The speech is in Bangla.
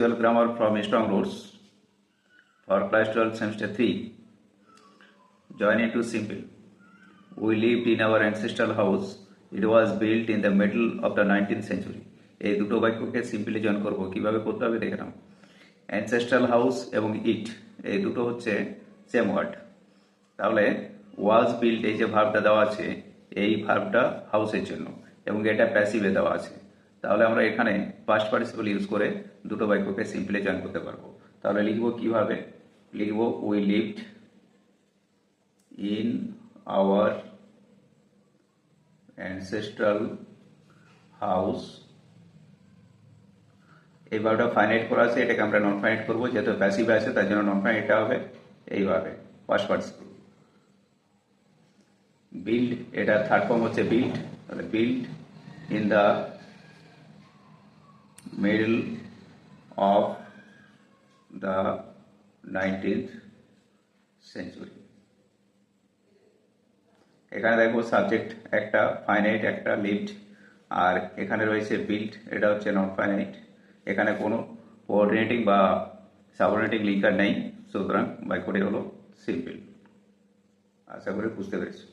12 grammar from Strong Roots for class 12 semester 3. Join into simple. We lived in our ancestral house. It was built in the middle of the 19th century. এই দুটো বাক্যকে সিম্পলি জয়েন করব কিভাবে করতে হবে দেখে নাও। অ্যানসেস্ট্রাল হাউস এবং ইট এই দুটো হচ্ছে সেম ওয়ার্ড। তাহলে ওয়াজ বিল্ট এই যে ভার্বটা দেওয়া আছে এই ভার্বটা হাউসের জন্য এবং এটা প্যাসিভে দেওয়া আছে। তাহলে আমরা এখানে পাস্ট পার্টিসিপল ইউজ করে দুটো বাক্যকে সিম্পলি জয়েন করতে পারবো। তাহলে লিখব কিভাবে, লিখব we lived in our ancestral house. এই ভার্বটা ফাইনাইট করা আছে, এটাকে আমরা নন ফাইনাইট করবো, যেহেতু প্যাসিভে আছে তার জন্য নন ফাইনাইটটা হবে এইভাবে পাস্ট পার্টিসিপল। বিল্ড এটা থার্ড ফর্ম হচ্ছে বিল্ড, তাহলে build in the middle of the 19th century। এখানে দেখবো সাবজেক্ট একটা ফাইনাইট একটা লিভড, আর এখানে রয়েছে বিল্ড, এটা হচ্ছে নন ফাইনাইট। এখানে কোনো কোঅর্ডিনেটিং বা সাবঅর্ডিনেটিং লিঙ্কার নেই, সুতরাং বাক্যটি হলো সিম্পল। আশা করি বুঝতে পেরেছি।